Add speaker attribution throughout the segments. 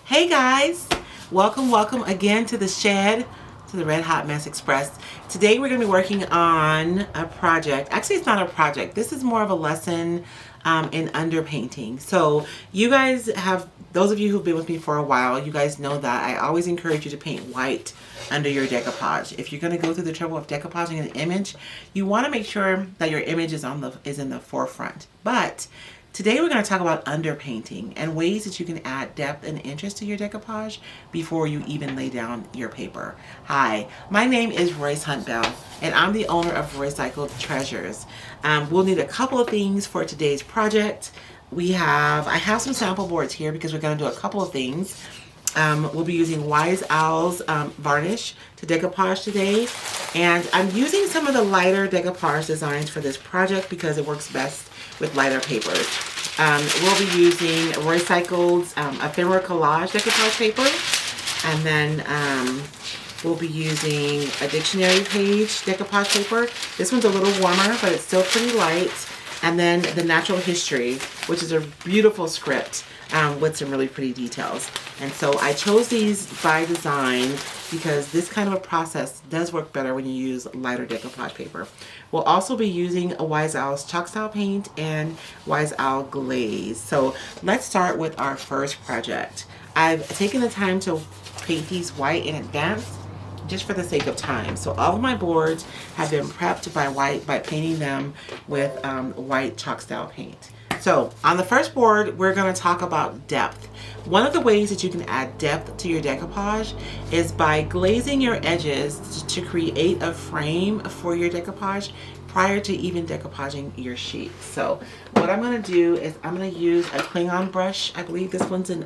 Speaker 1: Hey guys, welcome again to the shed, to the Red Hot Mess Express. Today we're going to be working on a project. Actually, it's not a project. This is more of a lesson in underpainting. So you guys have, those of you who've been with me for a while, you guys know that I always encourage you to paint white under your decoupage. If you're going to go through the trouble of decoupaging an image, you want to make sure that your image is in the forefront. But today we're going to talk about underpainting and ways that you can add depth and interest to your decoupage before you even lay down your paper. Hi, my name is Royce Huntbell and I'm the owner of Recycled Treasures. We'll need a couple of things for today's project. I have some sample boards here because we're going to do a couple of things. We'll be using Wise Owl's varnish to decoupage today, and I'm using some of the lighter decoupage designs for this project because it works best with lighter papers. We'll be using Recycled's ephemera collage decoupage paper, and then we'll be using a dictionary page decoupage paper. This one's a little warmer, but it's still pretty light. And then the Natural History, which is a beautiful script with some really pretty details. And so I chose these by design because this kind of a process does work better when you use lighter decoupage paper. We'll also be using a Wise Owl's chalk style paint and Wise Owl glaze. So let's start with our first project. I've taken the time to paint these white in advance just for the sake of time. So all of my boards have been prepped by painting them with white chalk style paint. So on the first board, we're going to talk about depth. One of the ways that you can add depth to your decoupage is by glazing your edges to create a frame for your decoupage prior to even decoupaging your sheet. So what I'm going to do is I'm going to use a Klingon brush. I believe this one's an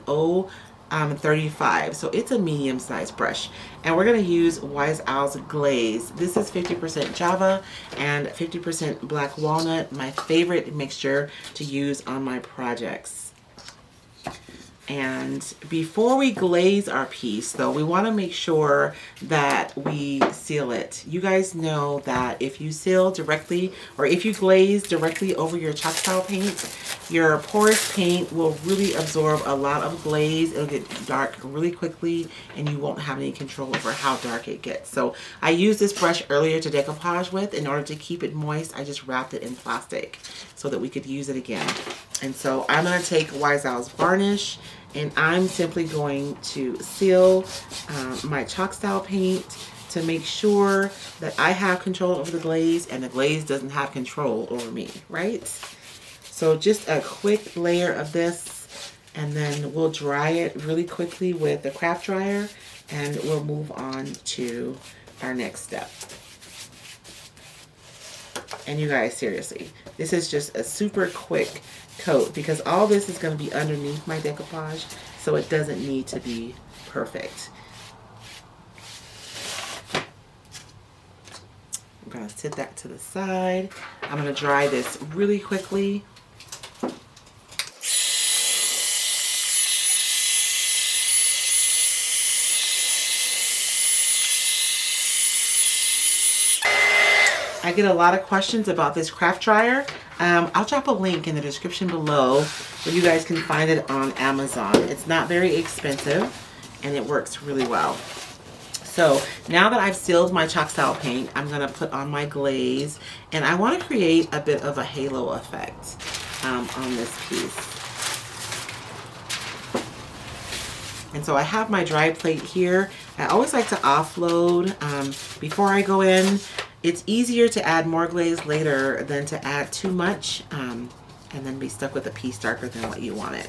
Speaker 1: 35, so it's a medium-sized brush, and we're going to use Wise Owl's glaze. This is 50% Java and 50% black walnut, my favorite mixture to use on my projects. And before we glaze our piece, though, we want to make sure that we seal it. You guys know that if you seal directly, or if you glaze directly over your chalk style paint, your porous paint will really absorb a lot of glaze. It'll get dark really quickly and you won't have any control over how dark it gets. So I used this brush earlier to decoupage with. In order to keep it moist, I just wrapped it in plastic so that we could use it again. And so I'm going to take Wise Owl's varnish and I'm simply going to seal my chalk style paint to make sure that I have control over the glaze and the glaze doesn't have control over me, right? So just a quick layer of this, and then we'll dry it really quickly with the craft dryer, and we'll move on to our next step. And you guys, seriously, this is just a super quick coat because all this is going to be underneath my decoupage, so it doesn't need to be perfect. I'm going to set that to the side. I'm going to dry this really quickly. I get a lot of questions about this craft dryer. I'll drop a link in the description below where you guys can find it on Amazon. It's not very expensive and it works really well. So now that I've sealed my chalk style paint, I'm going to put on my glaze, and I want to create a bit of a halo effect on this piece. And so I have my dry plate here. I always like to offload before I go in. It's easier to add more glaze later than to add too much and then be stuck with a piece darker than what you wanted.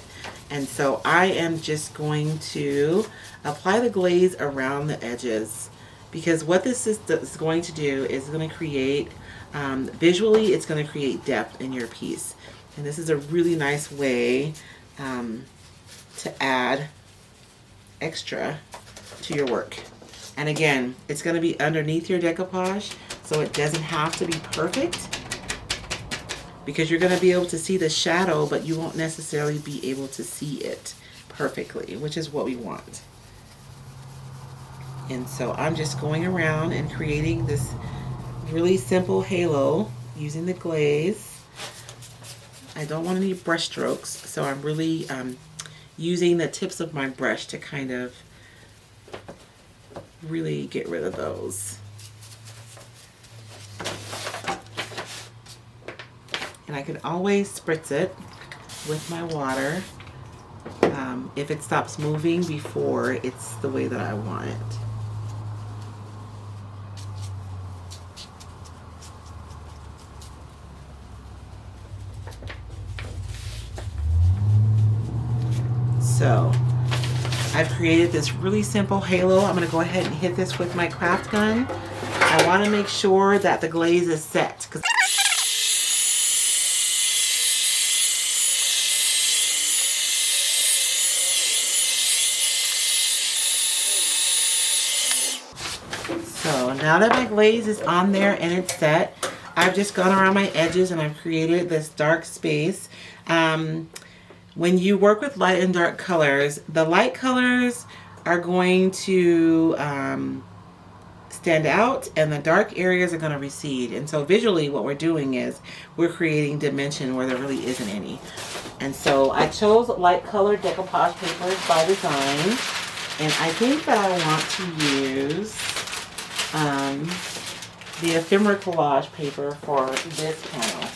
Speaker 1: And so I am just going to apply the glaze around the edges because what this is going to do is going to create, visually, it's going to create depth in your piece. And this is a really nice way to add extra to your work. And again, it's going to be underneath your decoupage, so it doesn't have to be perfect because you're going to be able to see the shadow, but you won't necessarily be able to see it perfectly, which is what we want. And so I'm just going around and creating this really simple halo using the glaze. I don't want any brush strokes, so I'm really using the tips of my brush to kind of really get rid of those. And I can always spritz it with my water if it stops moving before it's the way that I want it. So I've created this really simple halo. I'm going to go ahead and hit this with my craft gun. I want to make sure that the glaze is set, because so now that my glaze is on there and it's set, I've just gone around my edges and I've created this dark space. When you work with light and dark colors, the light colors are going to stand out and the dark areas are going to recede. And so visually what we're doing is we're creating dimension where there really isn't any. And so I chose light colored decoupage papers by design. And I think that I want to use the ephemera collage paper for this panel.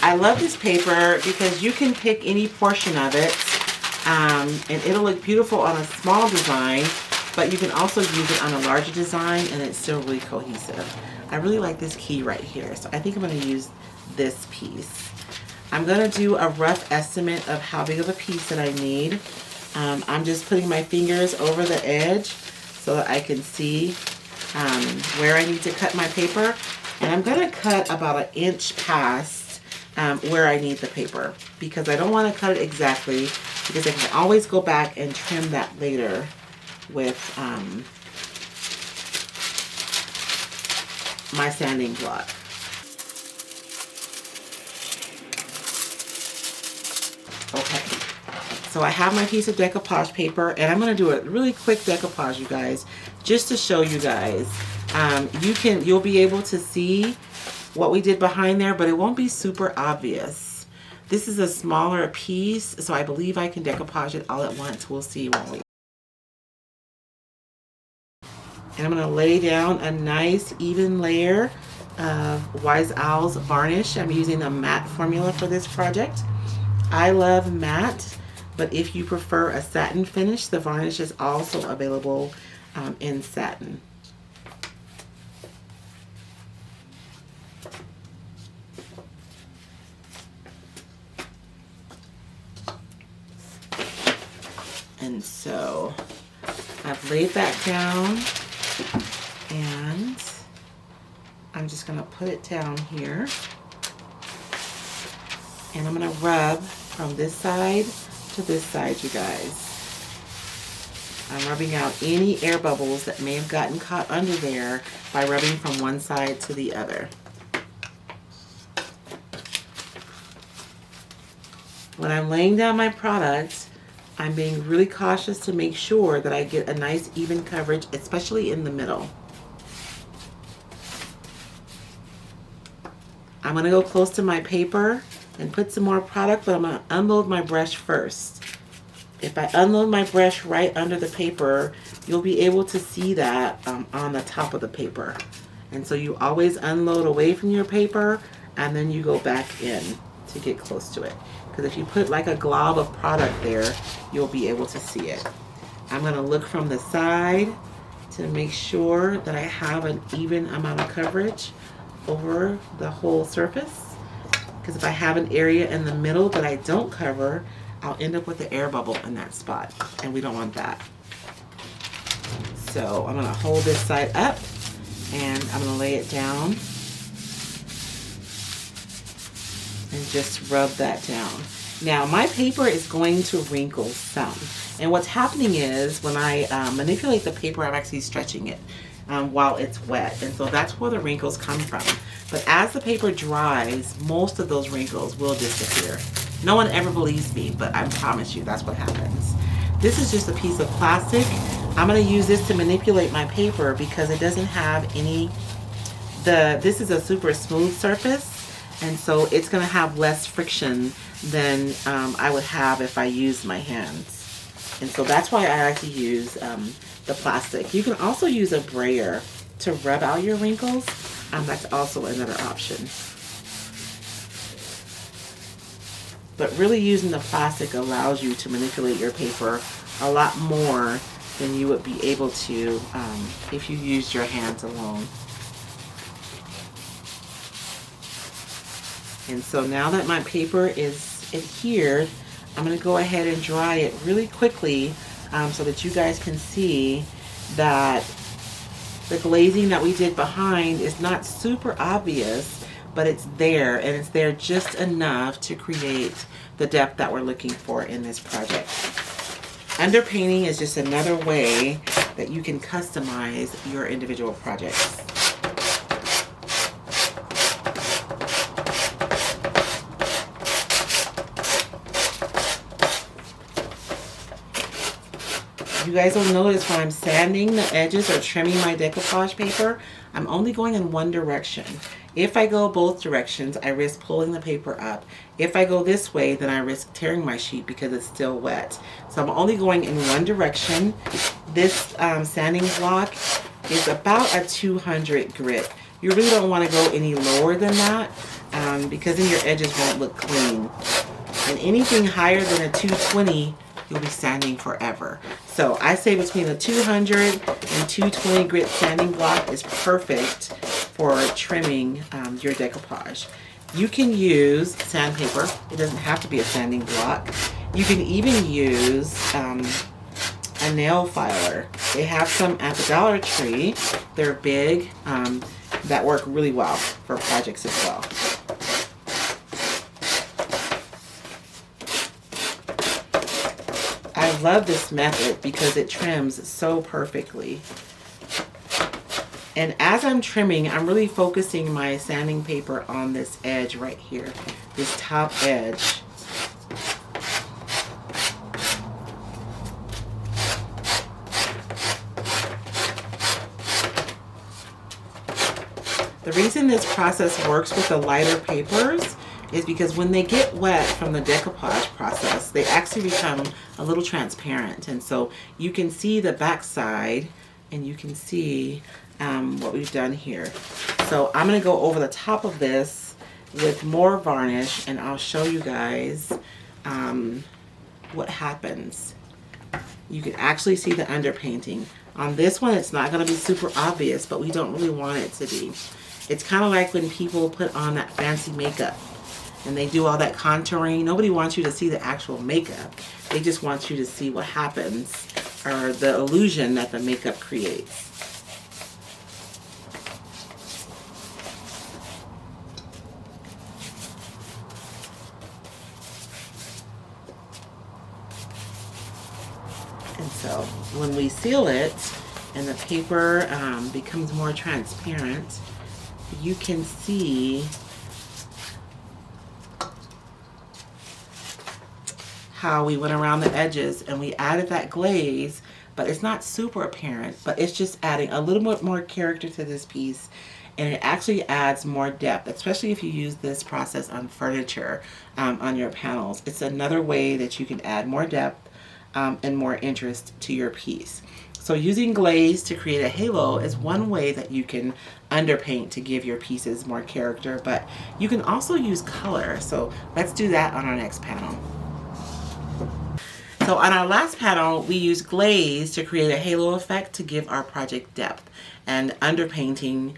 Speaker 1: I love this paper because you can pick any portion of it and it'll look beautiful on a small design, but you can also use it on a larger design and it's still really cohesive. I really like this key right here, so I think I'm going to use this piece. I'm going to do a rough estimate of how big of a piece that I need. I'm just putting my fingers over the edge so that I can see where I need to cut my paper. And I'm going to cut about 1 inch past where I need the paper, because I don't want to cut it exactly, because I can always go back and trim that later with my sanding block. Okay, so I have my piece of decoupage paper and I'm going to do a really quick decoupage, you guys, just to show you guys. You'll be able to see what we did behind there, but it won't be super obvious. This is a smaller piece, so I believe I can decoupage it all at once. We'll see, won't we? And I'm going to lay down a nice even layer of Wise Owl's varnish. I'm using a matte formula for this project. I love matte, but if you prefer a satin finish, the varnish is also available in satin. And so I've laid that down and I'm just going to put it down here. And I'm going to rub from this side to this side, you guys. I'm rubbing out any air bubbles that may have gotten caught under there by rubbing from one side to the other. When I'm laying down my product, I'm being really cautious to make sure that I get a nice even coverage, especially in the middle. I'm going to go close to my paper and put some more product, but I'm going to unload my brush first. If I unload my brush right under the paper, you'll be able to see that on the top of the paper. And so you always unload away from your paper and then you go back in to get close to it. Because if you put like a glob of product there, you'll be able to see it. I'm going to look from the side to make sure that I have an even amount of coverage over the whole surface. Because if I have an area in the middle that I don't cover, I'll end up with the air bubble in that spot, and we don't want that. So I'm going to hold this side up and I'm going to lay it down and just rub that down. Now my paper is going to wrinkle some, and what's happening is when I manipulate the paper, I'm actually stretching it while it's wet, and so that's where the wrinkles come from. But as the paper dries, most of those wrinkles will disappear. No one ever believes me, but I promise you that's what happens. This is just a piece of plastic. I'm going to use this to manipulate my paper because it doesn't have any, this is a super smooth surface. and so it's going to have less friction than I would have if I used my hands. And so that's why I like to use the plastic. You can also use a brayer to rub out your wrinkles. That's also another option. But really using the plastic allows you to manipulate your paper a lot more than you would be able to if you used your hands alone. And so now that my paper is adhered, I'm going to go ahead and dry it really quickly so that you guys can see that the glazing that we did behind is not super obvious, but it's there, and it's there just enough to create the depth that we're looking for in this project. Underpainting is just another way that you can customize your individual projects. You guys will notice when I'm sanding the edges or trimming my decoupage paper, I'm only going in one direction. If I go both directions, I risk pulling the paper up. If I go this way, then I risk tearing my sheet because it's still wet. So I'm only going in one direction. This sanding block is about a 200 grit. You really don't want to go any lower than that because then your edges won't look clean. And anything higher than a 220, you'll be sanding forever. So I say between a 200 and 220 grit sanding block is perfect for trimming your decoupage. You can use sandpaper. It doesn't have to be a sanding block. You can even use a nail filer. They have some at the Dollar Tree. They're big that work really well for projects as well. I love this method because it trims so perfectly. And as I'm trimming, I'm really focusing my sanding paper on this edge right here, this top edge. The reason this process works with the lighter papers is because when they get wet from the decoupage process, they actually become a little transparent. And so you can see the back side and you can see what we've done here. So I'm going to go over the top of this with more varnish and I'll show you guys what happens. You can actually see the underpainting. On this one, it's not going to be super obvious, but we don't really want it to be. It's kind of like when people put on that fancy makeup and they do all that contouring. Nobody wants you to see the actual makeup. They just want you to see what happens or the illusion that the makeup creates. And so when we seal it and the paper becomes more transparent, you can see how we went around the edges and we added that glaze, but it's not super apparent, but it's just adding a little bit more character to this piece, and it actually adds more depth, especially if you use this process on furniture, on your panels. It's another way that you can add more depth and more interest to your piece. So using glaze to create a halo is one way that you can underpaint to give your pieces more character, but you can also use color. So let's do that on our next panel. So on our last panel, we used glaze to create a halo effect to give our project depth, and underpainting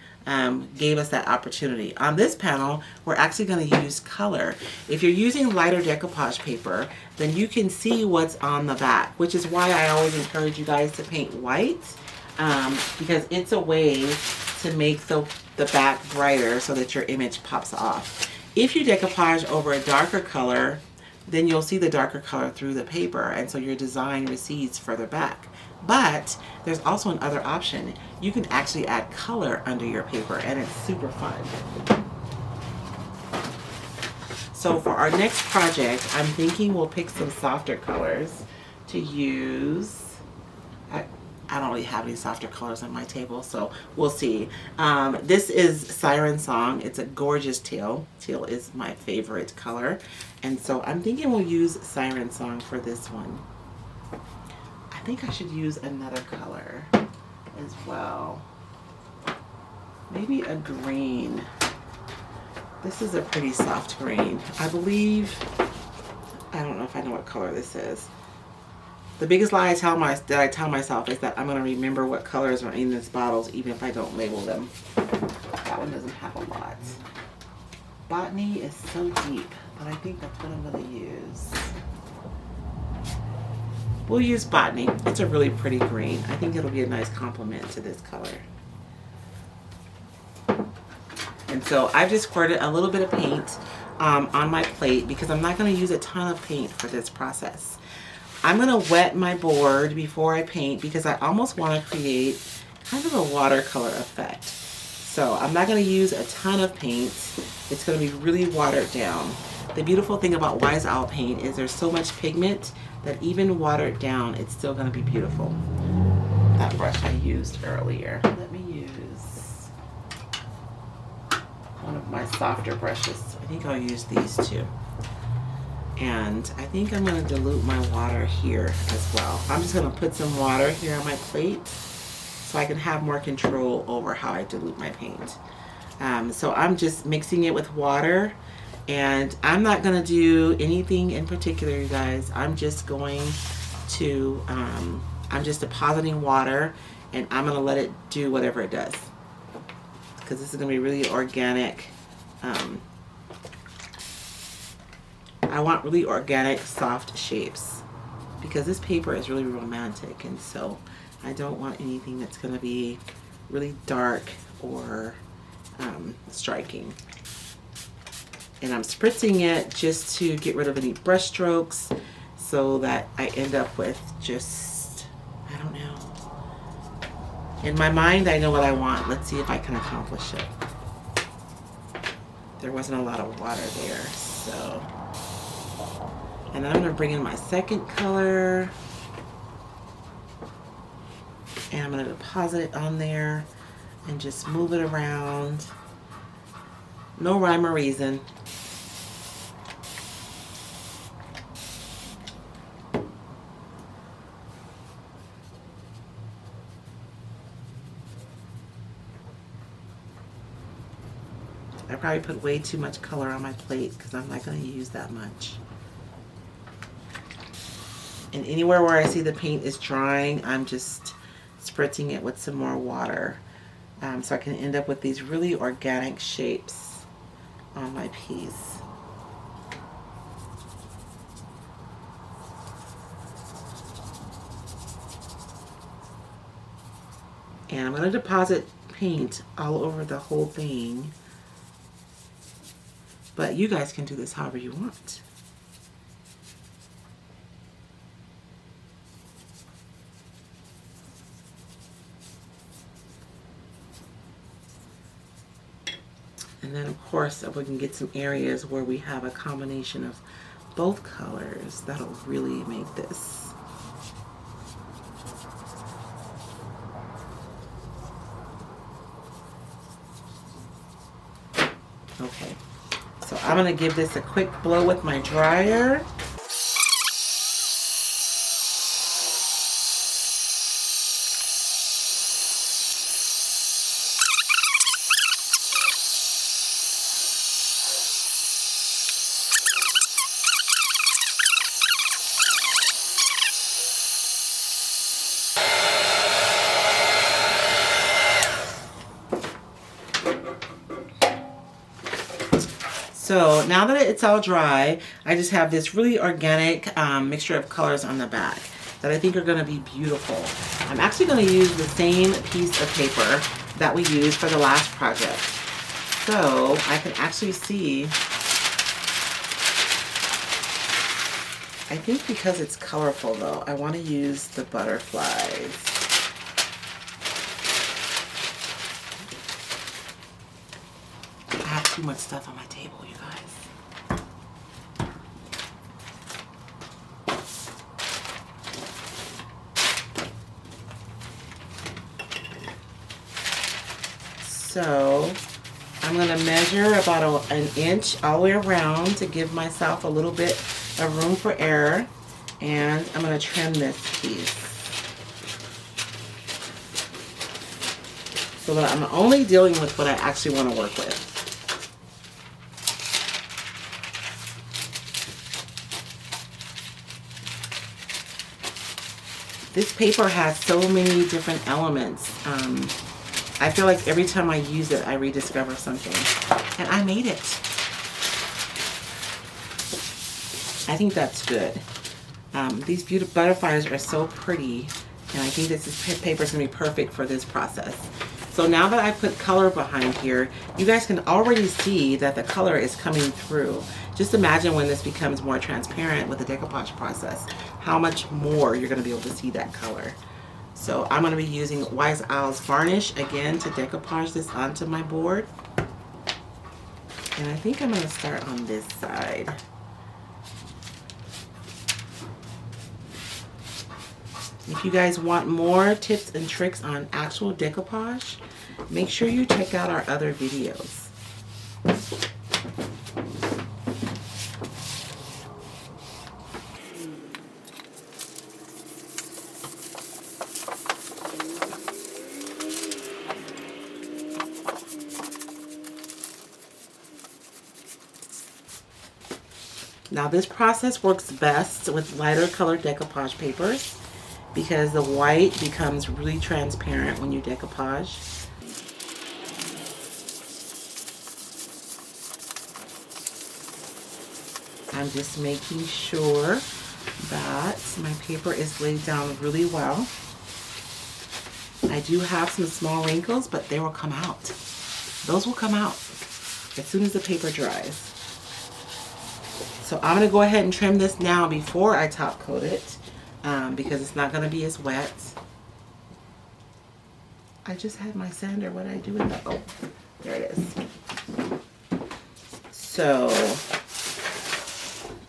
Speaker 1: gave us that opportunity. On this panel, we're actually going to use color. If you're using lighter decoupage paper, then you can see what's on the back, which is why I always encourage you guys to paint white, because it's a way to make the back brighter so that your image pops off. If you decoupage over a darker color, then you'll see the darker color through the paper, and so your design recedes further back. But there's also another option. You can actually add color under your paper, and it's super fun. So for our next project, I'm thinking we'll pick some softer colors to use. I don't really have any softer colors on my table, so we'll see. This is Siren Song. It's a gorgeous teal. Teal is my favorite color. And so I'm thinking we'll use Siren Song for this one. I think I should use another color as well. Maybe a green. This is a pretty soft green. I believe, I don't know if I know what color this is. The biggest lie I tell myself is that I'm going to remember what colors are in these bottles even if I don't label them. That one doesn't have a lot. Botany is so deep, but I think that's what I'm going to use. We'll use Botany. It's a really pretty green. I think it'll be a nice complement to this color. And so I've just squirted a little bit of paint on my plate because I'm not going to use a ton of paint for this process. I'm going to wet my board before I paint because I almost want to create kind of a watercolor effect. So I'm not going to use a ton of paint. It's going to be really watered down. The beautiful thing about Wise Owl paint is there's so much pigment that even watered down, it's still going to be beautiful. That brush I used earlier. Let me use one of my softer brushes. I think I'll use these two. And I think I'm going to dilute my water here as well. I'm just going to put some water here on my plate so I can have more control over how I dilute my paint. So I'm just mixing it with water, and I'm not going to do anything in particular, you guys. I'm just going to, I'm just depositing water, and I'm going to let it do whatever it does. Because this is going to be really organic. I want really organic, soft shapes because this paper is really romantic, and so I don't want anything that's going to be really dark or striking. And I'm spritzing it just to get rid of any brush strokes so that I end up with just, I don't know. In my mind, I know what I want. Let's see if I can accomplish it. There wasn't a lot of water there, so. And then I'm going to bring in my second color. And I'm going to deposit it on there and just move it around. No rhyme or reason. I probably put way too much color on my plate because I'm not going to use that much. And anywhere where I see the paint is drying, I'm just spritzing it with some more water so I can end up with these really organic shapes on my piece. And I'm going to deposit paint all over the whole thing, but you guys can do this however you want. And then of course, if we can get some areas where we have a combination of both colors, that'll really make this. Okay, so I'm gonna give this a quick blow with my dryer. So now that it's all dry, I just have this really organic mixture of colors on the back that I think are going to be beautiful. I'm actually going to use the same piece of paper that we used for the last project. So I can actually see, I think because it's colorful though, I want to use the butterflies. I have too much stuff on my table, you guys. So I'm going to measure about an inch all the way around to give myself a little bit of room for error. And I'm going to trim this piece so that I'm only dealing with what I actually want to work with. This paper has so many different elements. I feel like every time I use it, I rediscover something. And I made it. I think that's good. These beautiful butterflies are so pretty, and I think this paper is going to be perfect for this process. So now that I put color behind here, you guys can already see that the color is coming through. Just imagine when this becomes more transparent with the decoupage process, how much more you're going to be able to see that color. So I'm going to be using Wise Owl's varnish again to decoupage this onto my board. And I think I'm going to start on this side. If you guys want more tips and tricks on actual decoupage, make sure you check out our other videos. Now this process works best with lighter colored decoupage papers because the white becomes really transparent when you decoupage. I'm just making sure that my paper is laid down really well. I do have some small wrinkles, but they will come out. Those will come out as soon as the paper dries. So I'm going to go ahead and trim this now before I top coat it because it's not going to be as wet. I just had my sander. What did I do with that? Oh, there it is. So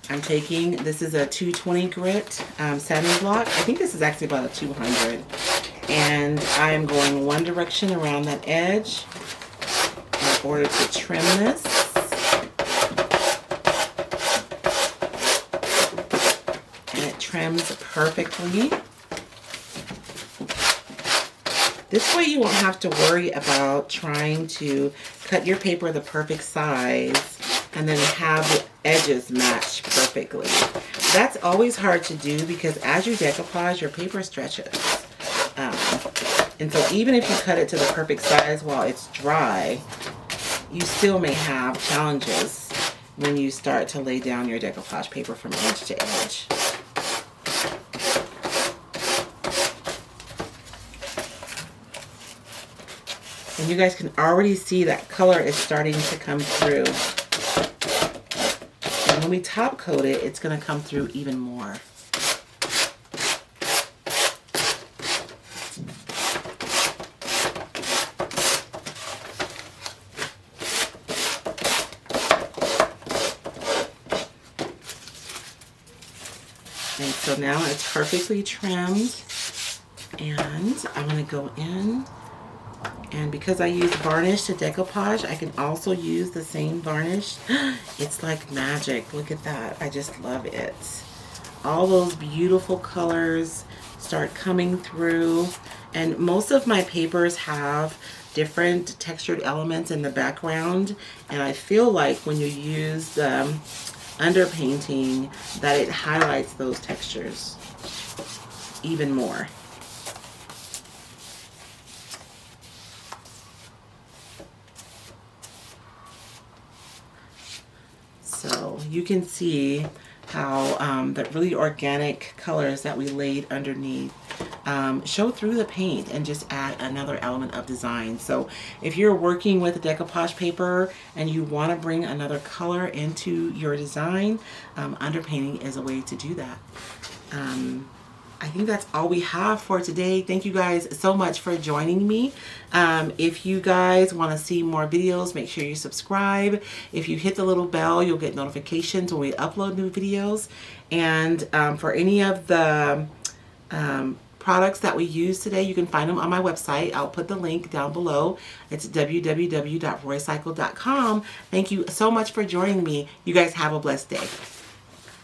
Speaker 1: I'm taking, this is a 220 grit sanding block. I think this is actually about a 200. And I am going one direction around that edge in order to trim this. Trims perfectly. This way you won't have to worry about trying to cut your paper the perfect size and then have the edges match perfectly. That's always hard to do because as you decoupage, your paper stretches. And so even if you cut it to the perfect size while it's dry, you still may have challenges when you start to lay down your decoupage paper from edge to edge. And you guys can already see that color is starting to come through. And when we top coat it, it's going to come through even more. And so now it's perfectly trimmed. And I'm going to go in. And because I use varnish to decoupage, I can also use the same varnish. It's like magic. Look at that. I just love it. All those beautiful colors start coming through. And most of my papers have different textured elements in the background. And I feel like when you use underpainting, that it highlights those textures even more. So you can see how the really organic colors that we laid underneath show through the paint and just add another element of design. So if you're working with a decoupage paper and you want to bring another color into your design, underpainting is a way to do that. I think that's all we have for today. Thank you guys so much for joining me. If you guys want to see more videos, make sure you subscribe. If you hit the little bell, you'll get notifications when we upload new videos. And for any of the products that we use today, you can find them on my website. I'll put the link down below. It's www.roycycle.com. Thank you so much for joining me. You guys have a blessed day.